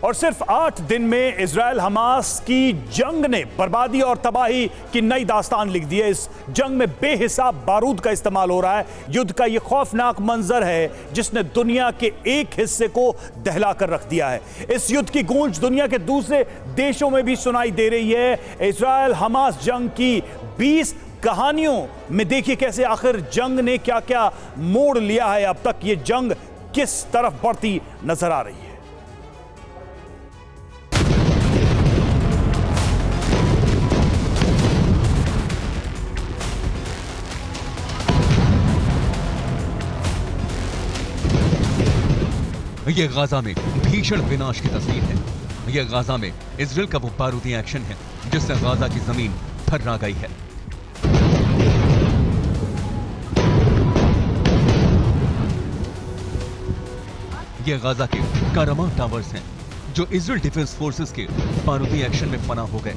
और सिर्फ 8 दिन में इजराइल हमास की जंग ने बर्बादी और तबाही की नई दास्तान लिख दी है। इस जंग में बेहिसाब बारूद का इस्तेमाल हो रहा है। युद्ध का यह खौफनाक मंजर है जिसने दुनिया के एक हिस्से को दहला कर रख दिया है। इस युद्ध की गूंज दुनिया के दूसरे देशों में भी सुनाई दे रही है। इजराइल हमास जंग की 20 कहानियों में देखिए कैसे आखिर जंग ने क्या क्या मोड़ लिया है। अब तक यह जंग किस तरफ बढ़ती नजर आ रही है। यह गाजा में भीषण विनाश की तस्वीर है। यह गाजा में इजराइल का वो बारूदी एक्शन है जिससे गाजा की जमीन थर्रा गई है। यह गाजा के कारामा टावर्स हैं जो इजराइल डिफेंस फोर्सेस के बारूदी एक्शन में फना हो गए।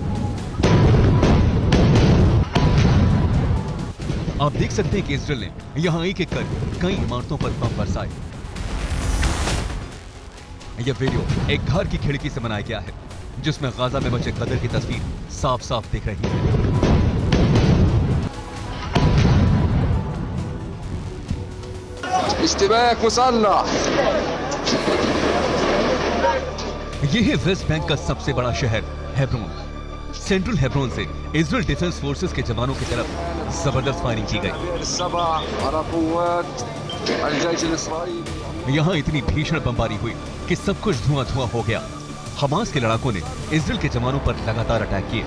आप देख सकते हैं कि इजराइल ने यहां एक एक कर कई इमारतों पर बम बरसाए। यह वीडियो एक घर की खिड़की से बनाया गया है जिसमें गाजा में बचे कदर की तस्वीर साफ साफ दिख रही है। इश्तिबाक मुसल्लह। यह है वेस्ट बैंक का सबसे बड़ा शहर हेब्रोन। सेंट्रल हेब्रोन से इजराइल डिफेंस फोर्सेस के जवानों की तरफ जबरदस्त फायरिंग की गई। यहां इतनी भीषण बमबारी हुई कि सब कुछ धुआं धुआं हो गया। हमास के लड़ाकों ने इजराइल के जवानों पर लगातार अटैक किए।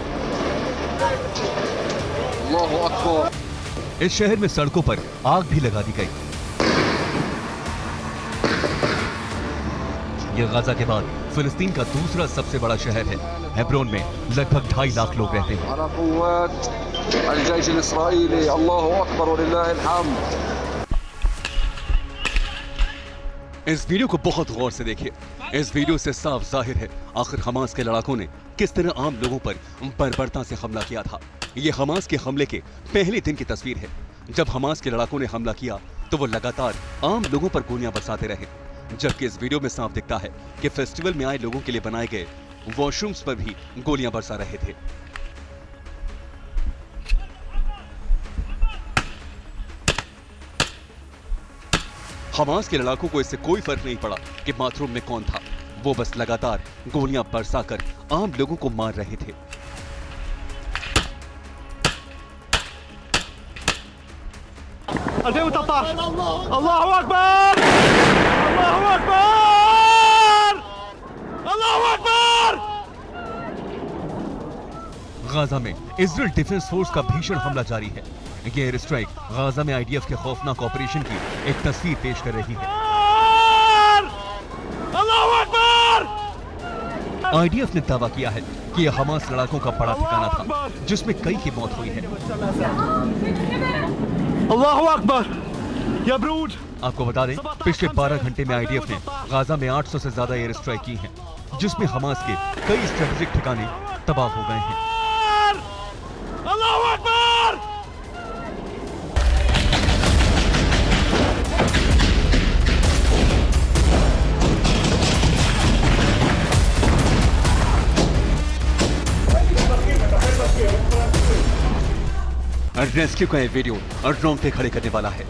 इस शहर में सड़कों पर आग भी लगा दी गई। यह गाजा के बाद फिलिस्तीन का दूसरा सबसे बड़ा शहर है। हेब्रोन में लगभग 2.5 लाख लोग रहते हैं। इस वीडियो को बहुत गौर से देखिए। इस वीडियो से साफ जाहिर है आखिर हमास के लड़ाकों ने किस तरह आम लोगों पर बर्बरता से हमला किया था। यह हमास के हमले के पहले दिन की तस्वीर है। जब हमास के लड़ाकों ने हमला किया तो वो लगातार आम लोगों पर गोलियां बरसाते रहे, जबकि इस वीडियो में साफ दिखता है कि फेस्टिवल में आए लोगों के लिए बनाए गए वॉशरूम्स पर भी गोलियां बरसा रहे थे। हमास के लड़ाकों को इससे कोई फर्क नहीं पड़ा कि बाथरूम में कौन था। वो बस लगातार गोलियां बरसाकर आम लोगों को मार रहे थे। अल्लाहू अकबर, अल्लाहू अकबर, अल्लाहू अकबर। गाजा में इजराइल डिफेंस फोर्स का भीषण हमला जारी है। यह एयर स्ट्राइक गाजा में आईडीएफ के खौफनाक ऑपरेशन की एक तस्वीर पेश कर रही है। अल्लाहू अकबर। आईडीएफ ने दावा किया है कि यह हमास लड़ाकों का बड़ा ठिकाना था जिसमें कई की मौत हुई है। अल्लाहू अकबर। या ब्रूड। आपको बता दें पिछले 12 घंटे में आईडीएफ ने गाजा में 800 से ज्यादा एयर स्ट्राइक की है जिसमें हमास के कई स्ट्रेटेजिक ठिकाने तबाह हो गए हैं। अल्लाहू अकबर। रेस्क्यू का यह वीडियो रोंगटे खड़े करने वाला है।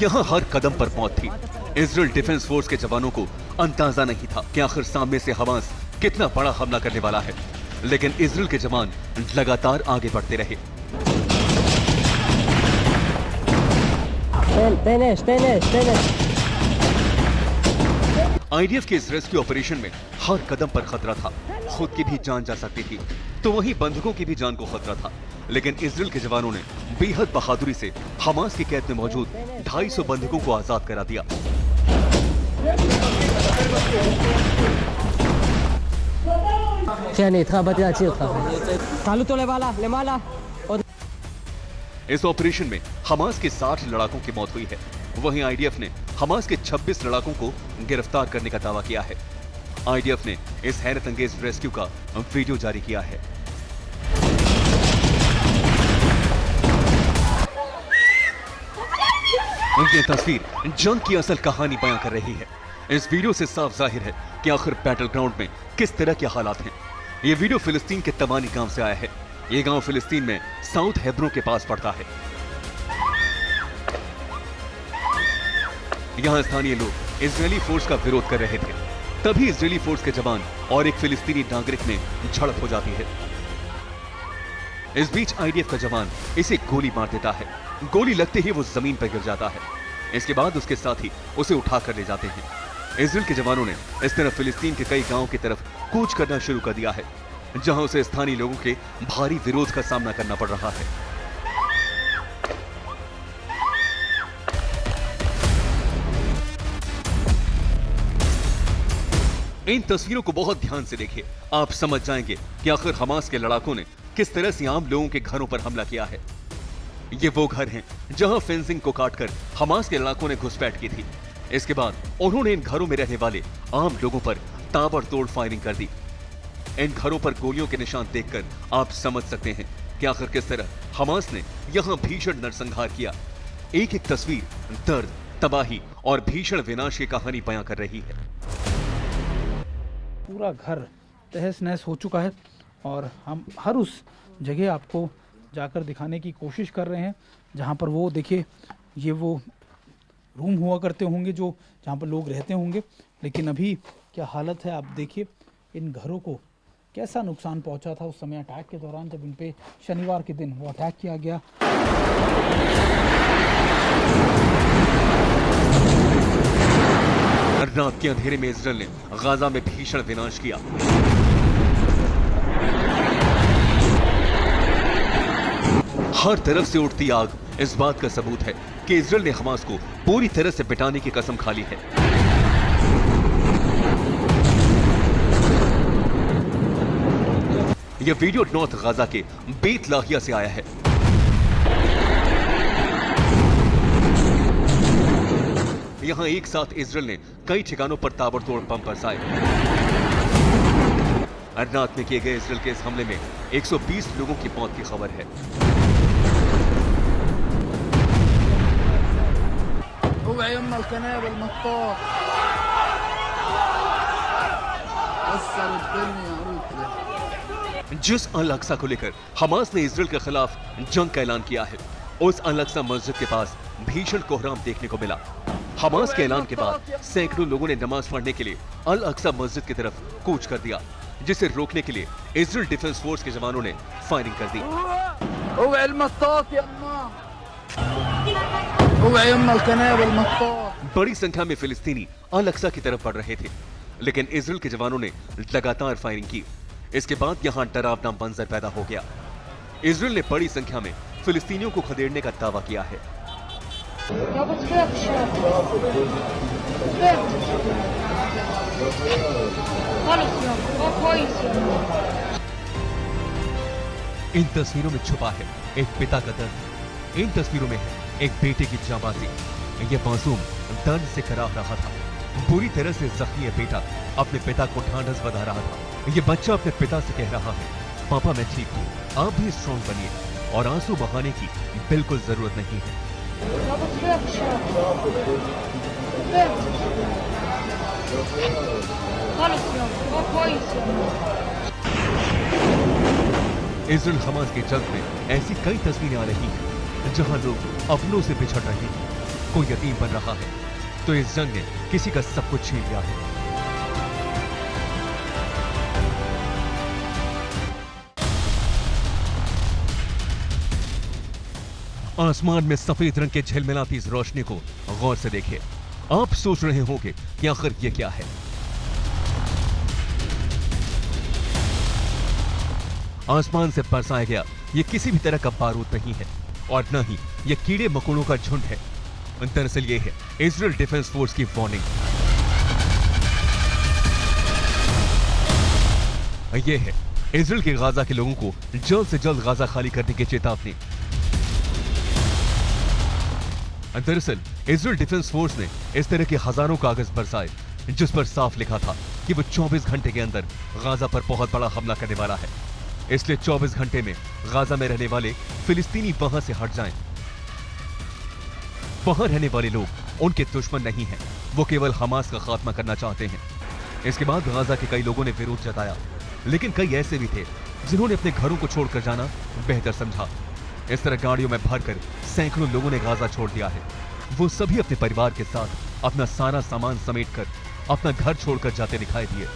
यहाँ हर कदम पर मौत थी। इजराइल डिफेंस फोर्स के जवानों को अंदाजा नहीं था कि आखिर सामने से हमास कितना बड़ा हमला करने वाला है, लेकिन इजराइल के जवान लगातार आगे बढ़ते रहे। आईडीएफ के इस रेस्क्यू ऑपरेशन में हर कदम पर खतरा था। खुद की भी जान जा सकती थी तो वहीं बंधुकों की भी जान को खतरा था, लेकिन इजराइल के जवानों ने बेहद बहादुरी से हमास की कैद में मौजूद 250 बंधुकों को आजाद करा दिया। इस ऑपरेशन में हमास के 60 लड़ाकों की मौत हुई है। वहीं आईडीएफ ने हमास के 26 लड़ाकों को गिरफ्तार करने का दावा किया है। आईडीएफ ने इस हैरत अंगेज रेस्क्यू का वीडियो जारी किया है। ये तस्वीर जंग की असल कहानी बयां कर रही है। इस वीडियो से साफ जाहिर है कि आखिर बैटल ग्राउंड में किस तरह के हालात हैं। ये वीडियो फिलिस्तीन के तबानी गांव से आया है। ये गांव फिलिस्तीन में साउथ हेब्रो के पास पड़ता है। यहां स्थानीय लोग इजरायली फोर्स का विरोध कर रहे थे। तभी इजरायली फोर्स के जवान और एक फिलिस्तीनी नागरिक में झड़प हो जाती है। इस बीच आईडीएफ का जवान इसे गोली मार देता है। गोली लगते ही वो जमीन पर गिर जाता है। इसके बाद उसके साथी उसे उठाकर ले जाते हैं। इजराइल के जवानों ने इस तरह फिलिस्तीन के कई गांवों की तरफ कूच करना शुरू कर दिया है, जहां उसे स्थानीय लोगों के भारी विरोध का सामना करना पड़ रहा है। इन तस्वीरों को बहुत ध्यान से देखिए, आप समझ जाएंगे कि आखिर हमास के लड़ाकों ने किस तरह से आम लोगों के घरों पर हमला किया है। ये वो घर हैं जहां फेंसिंग को काटकर हमास के लड़ाकों ने घुसपैठ की थी। इसके बाद उन्होंने इन घरों में रहने वाले आम लोगों पर ताबड़तोड़ फायरिंग कर दी। इन घरों पर गोलियों के निशान देखकर आप समझ सकते हैं कि आखिर किस तरह हमास ने यहां भीषण नरसंहार किया। एक एक तस्वीर दर्द, तबाही और भीषण विनाश की कहानी बयां कर रही है। पूरा घर तहस नहस हो चुका है और हम हर उस जगह आपको जाकर दिखाने की कोशिश कर रहे हैं जहां पर वो देखिए, ये वो रूम हुआ करते होंगे जो जहां पर लोग रहते होंगे। लेकिन अभी क्या हालत है आप देखिए, इन घरों को कैसा नुकसान पहुंचा था उस समय अटैक के दौरान, जब इन पे शनिवार के दिन वो अटैक किया गया। रात के अंधेरे में इजराइल ने गाजा में भीषण विनाश किया। हर तरफ से उठती आग इस बात का सबूत है कि इजराइल ने हमास को पूरी तरह से मिटाने की कसम खा ली है। यह वीडियो नॉर्थ गाजा के बेत लाहिया से आया है। यहां एक साथ इजराइल ने कई ठिकानों पर ताबड़तोड़ बम बरसाए। रात में किए गए इजराइल के इस हमले में 120 लोगों की मौत की खबर है। जिस अल अक्सा को लेकर हमास ने इजराइल के खिलाफ जंग का ऐलान किया है, उस अल अक्सा मस्जिद के पास भीषण कोहराम देखने को मिला। हमास के ऐलान के बाद सैकड़ों लोगों ने नमाज पढ़ने के लिए अल अक्सा मस्जिद की तरफ कूच कर दिया, जिसे रोकने के लिए इजराइल डिफेंस फोर्स के जवानों ने फायरिंग कर दी। बड़ी संख्या में फिलिस्तीनी अल अक्सा की तरफ बढ़ रहे थे, लेकिन इजराइल के जवानों ने लगातार फायरिंग की। इसके बाद यहां डरावना मंजर पैदा हो गया। इजराइल ने बड़ी संख्या में फिलिस्तीनियों को खदेड़ने का दावा किया है। इन तस्वीरों में छुपा है एक पिता का दर्द। इन तस्वीरों में है एक बेटे की जांबाजी। यह मासूम दर्द से कराह रहा था। बुरी तरह से जख्मी बेटा अपने पिता को ढांढस बंधा रहा था। यह बच्चा अपने पिता से कह रहा है, पापा मैं ठीक हूँ, आप भी स्ट्रॉन्ग बनिए और आंसू बहाने की बिल्कुल जरूरत नहीं है। इजराइल हमास की जंग में ऐसी कई तस्वीरें आ रही हैं जहां लोग अपनों से बिछड़ रहे हैं, कोई यतीम बन रहा है, तो इस जंग ने किसी का सब कुछ छीन लिया है। आसमान में सफेद रंग के झिलमिलाती इस रोशनी को गौर से देखिए। आप सोच रहे होंगे कि आखिर ये क्या है। आसमान से बरसाया गया ये किसी भी तरह का बारूद नहीं है और न ही ये कीड़े मकोड़ों का झुंड है। दरअसल ये है इजराइल डिफेंस फोर्स की वार्निंग। ये है इजराइल के गाजा के लोगों को जल्द से जल्द गाजा खाली करने की चेतावनी। दरअसल इजराइल डिफेंस फोर्स ने इस तरह के हजारों कागज बरसाए जिस पर साफ लिखा था कि वो 24 घंटे के अंदर गाजा पर बहुत बड़ा हमला करने वाला है। इसलिए 24 घंटे में गाजा में रहने वाले फिलिस्तीनी वहां से हट जाएं। वहां रहने वाले लोग उनके दुश्मन नहीं हैं। वो केवल हमास का खात्मा करना चाहते हैं। इसके बाद गाजा के कई लोगों ने विरोध जताया, लेकिन कई ऐसे भी थे जिन्होंने अपने घरों को छोड़कर जाना बेहतर समझा। इस तरह गाड़ियों में भरकर सैकड़ों लोगों ने गाजा छोड़ दिया है। वो सभी अपने परिवार के साथ अपना सारा सामान समेटकर अपना घर छोड़कर जाते दिखाई दिए।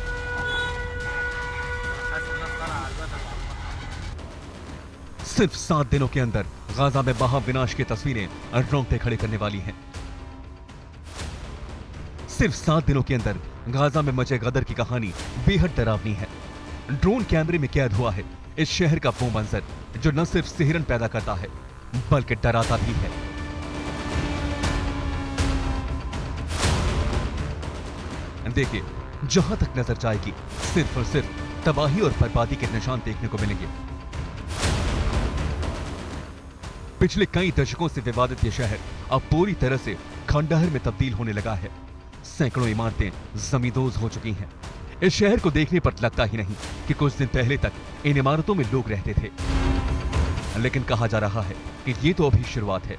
सिर्फ 7 दिनों के अंदर गाजा में महाविनाश की तस्वीरें रोंगटे खड़े करने वाली हैं। सिर्फ 7 दिनों के अंदर गाजा में मचे गदर की कहानी बेहद डरावनी है। ड्रोन कैमरे में कैद हुआ है इस शहर का वो मंजर जो न सिर्फ सिहरन पैदा करता है बल्कि डराता भी है। देखिए, जहां तक नजर जाएगी सिर्फ और सिर्फ तबाही और बर्बादी के निशान देखने को मिलेंगे। पिछले कई दशकों से विवादित यह शहर अब पूरी तरह से खंडहर में तब्दील होने लगा है। सैकड़ों इमारतें जमींदोज हो चुकी हैं। इस शहर को देखने पर लगता ही नहीं कि कुछ दिन पहले तक इन इमारतों में लोग रहते थे। लेकिन कहा जा रहा है कि ये तो अभी शुरुआत है,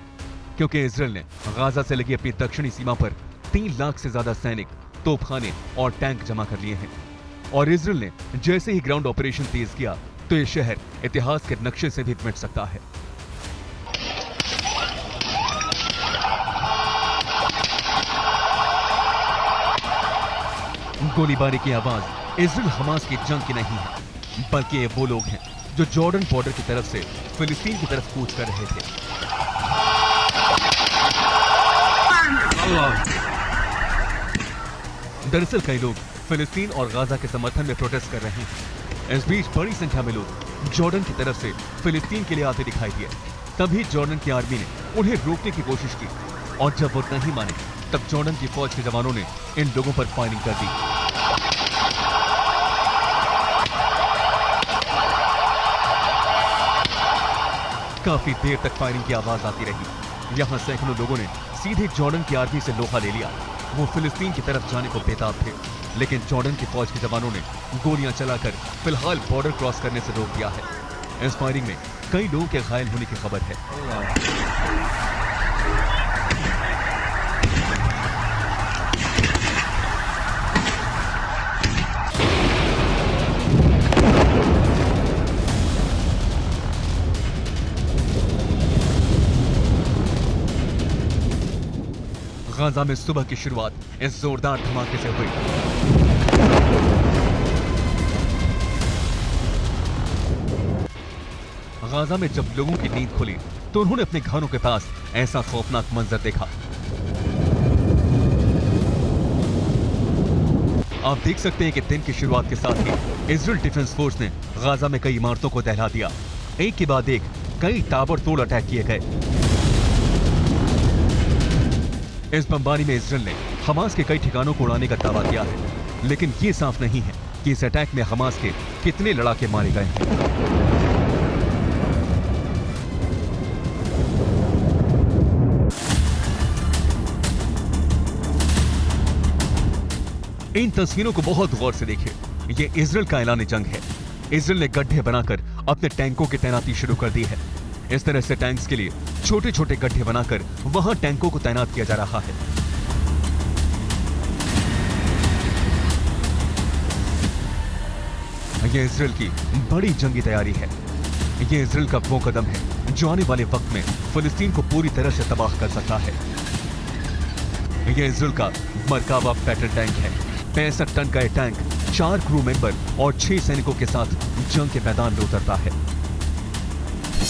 क्योंकि इजराइल ने गाजा से लगी अपनी दक्षिणी सीमा पर 3 लाख से ज्यादा सैनिक, तोपखाने और टैंक जमा कर लिए हैं। और इजराइल ने जैसे ही ग्राउंड ऑपरेशन तेज किया तो यह शहर इतिहास के नक्शे से भी मिट सकता है। गोलीबारी की आवाज इजराइल हमास की जंग की नहीं है, बल्कि ये वो लोग हैं जो जॉर्डन बॉर्डर की तरफ से फिलिस्तीन की तरफ कूच कर रहे थे। दरअसल कई लोग फिलिस्तीन और गाजा के समर्थन में प्रोटेस्ट कर रहे हैं। इस बीच बड़ी संख्या में लोग जॉर्डन की तरफ से फिलिस्तीन के लिए आते दिखाई दिए। तभी जॉर्डन की आर्मी ने उन्हें रोकने की कोशिश की और जब वो नहीं माने तब जॉर्डन की फौज के जवानों ने इन लोगों पर फायरिंग कर दी। काफी देर तक फायरिंग की आवाज आती रही। यहां सैकड़ों लोगों ने सीधे जॉर्डन की आर्मी से लोहा ले लिया। वो फिलिस्तीन की तरफ जाने को बेताब थे, लेकिन जॉर्डन की फौज के जवानों ने गोलियां चलाकर फिलहाल बॉर्डर क्रॉस करने से रोक दिया है। इस फायरिंग में कई लोगों के घायल होने की खबर है। गाजा में सुबह की शुरुआत इस जोरदार धमाके से हुई। गाजा में जब लोगों की नींद खुली तो उन्होंने अपने घरों के पास ऐसा खौफनाक मंजर देखा। आप देख सकते हैं कि दिन की शुरुआत के साथ ही इजराइल डिफेंस फोर्स ने गाजा में कई इमारतों को दहला दिया। एक के बाद एक कई ताबड़तोड़ अटैक किए गए। इस बमबारी में इजराइल ने हमास के कई ठिकानों को उड़ाने का दावा किया है, लेकिन ये साफ नहीं है कि इस अटैक में हमास के कितने लड़ाके मारे गए हैं। इन तस्वीरों को बहुत गौर से देखिए। ये इजराइल का ऐलान जंग है। इजराइल ने गड्ढे बनाकर अपने टैंकों की तैनाती शुरू कर दी है। इस तरह से टैंक्स के लिए छोटे छोटे गड्ढे बनाकर वहां टैंकों को तैनात किया जा रहा है। यह इजराइल की बड़ी जंगी तैयारी है। यह इजराइल का वो कदम है जो आने वाले वक्त में फिलिस्तीन को पूरी तरह से तबाह कर सकता है। यह इजराइल का मरकाबा बैटल टैंक है। 65 टन का यह टैंक 4 क्रू मेंबर और 6 सैनिकों के साथ जंग के मैदान में उतरता है।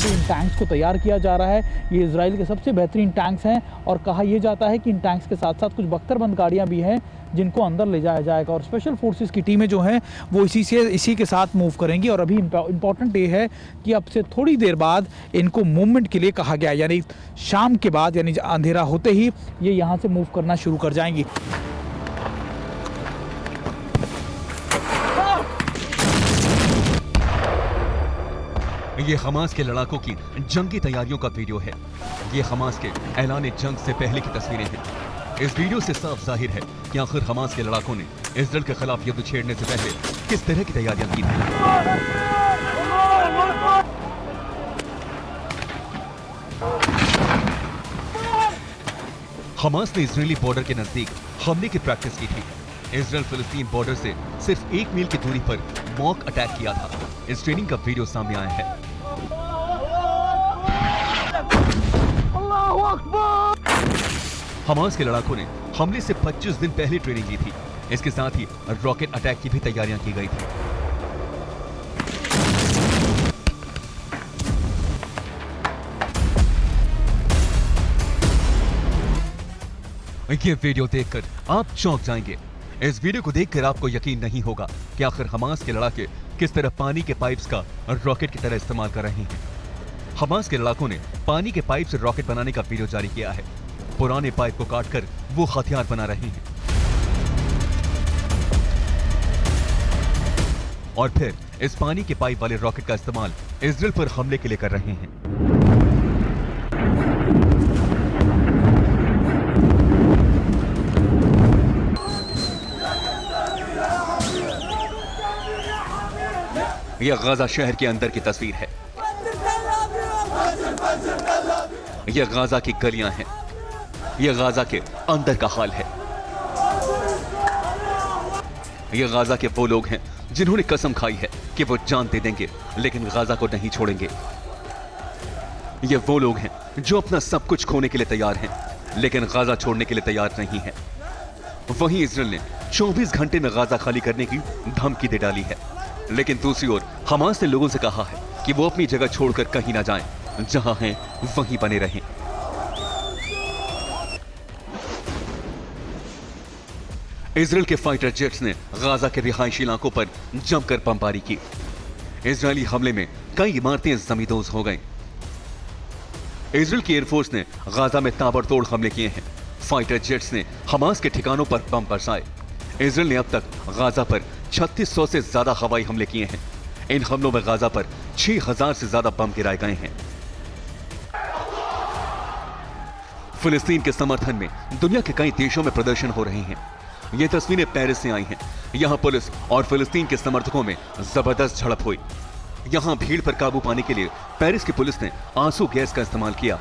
इन टैंक्स को तैयार किया जा रहा है। ये इजराइल के सबसे बेहतरीन टैंक्स हैं और कहा यह जाता है कि इन टैंक्स के साथ साथ कुछ बख्तरबंद गाड़ियां भी हैं जिनको अंदर ले जाया जाएगा और स्पेशल फोर्सेस की टीमें जो हैं वो इसी के साथ मूव करेंगी। और अभी इम्पॉर्टेंट ये है कि अब से थोड़ी देर बाद इनको मूवमेंट के लिए कहा गया है, यानी शाम के बाद यानी अंधेरा होते ही ये यहाँ से मूव करना शुरू कर जाएंगी। ये हमास के लड़ाकों की जंगी तैयारियों का वीडियो है। ये हमास के ऐलान जंग से पहले की तस्वीरें हैं। इस वीडियो से साफ जाहिर है कि आखिर हमास के लड़ाकों ने इजराइल के खिलाफ युद्ध छेड़ने से पहले किस तरह की तैयारियां की थी। हमास ने इजरायली बॉर्डर के नजदीक हमले की प्रैक्टिस की थी। इजरायल फिलिस्तीन बॉर्डर से सिर्फ 1 मील की दूरी पर मॉक अटैक किया था। इस ट्रेनिंग का वीडियो सामने आया है। हमास के लड़ाकों ने हमले से 25 दिन पहले ट्रेनिंग ली थी। इसके साथ ही रॉकेट अटैक की भी तैयारियां की गई थी। ये वीडियो देखकर आप चौंक जाएंगे। इस वीडियो को देखकर आपको यकीन नहीं होगा कि आखिर हमास के लड़ाके किस तरह पानी के पाइप्स का रॉकेट की तरह इस्तेमाल कर रहे हैं। हमास के लड़ाकों ने पानी के पाइप से रॉकेट बनाने का वीडियो जारी किया है। पुराने पाइप को काटकर वो हथियार बना रहे हैं और फिर इस पानी के पाइप वाले रॉकेट का इस्तेमाल इजरायल पर हमले के लिए कर रहे हैं। यह गाजा शहर के अंदर की तस्वीर है। यह गाजा की गलियां हैं। यह गाजा के अंदर का हाल है। यह गाजा के वो लोग हैं जिन्होंने कसम खाई है कि वो जान दे देंगे लेकिन गाजा को नहीं छोड़ेंगे। यह वो लोग हैं जो अपना सब कुछ खोने के लिए तैयार हैं लेकिन गाजा छोड़ने के लिए तैयार नहीं है। वहीं इजरायल ने 24 घंटे में गाजा खाली करने की धमकी दे डाली है, लेकिन दूसरी ओर हमास ने लोगों से कहा है कि वो अपनी जगह छोड़कर कहीं ना जाएं, जहां हैं वहीं बने रहें। इजरायल के फाइटर जेट्स ने गाजा के रिहायशी इलाकों पर जमकर बमबारी की। इजरायली हमले में कई इमारतें जमींदोज हो गईं। इजरायल की एयरफोर्स ने गाजा में ताबड़तोड़ हमले किए हैं। फाइटर जेट्स ने हमास के ठिकानों पर बम बरसाए। इजरायल ने अब तक गाजा पर 3600 से ज्यादा हवाई हमले किए हैं। इन हमलों में गाजा पर 6000 से ज्यादा बम गिराए गए हैं। फिलिस्तीन के समर्थन में दुनिया के कई देशों में प्रदर्शन हो रहे हैं। ये तस्वीरें पेरिस से आई हैं। यहां पुलिस और फिलिस्तीन के समर्थकों में जबरदस्त झड़प हुई। यहां भीड़ पर काबू पाने के लिए पेरिस की पुलिस ने आंसू गैस का इस्तेमाल किया।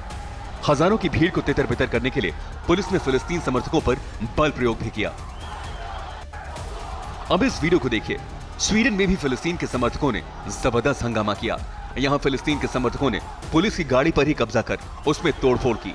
हजारों की भीड़ को तितर बितर करने के लिए पुलिस ने फिलिस्तीन समर्थकों पर बल प्रयोग भी किया। अब इस वीडियो को देखिए। स्वीडन में भी फिलिस्तीन के समर्थकों ने जबरदस्त हंगामा किया। यहां फिलिस्तीन के समर्थकों ने पुलिस की गाड़ी पर ही कब्जा कर उसमें तोड़फोड़ की।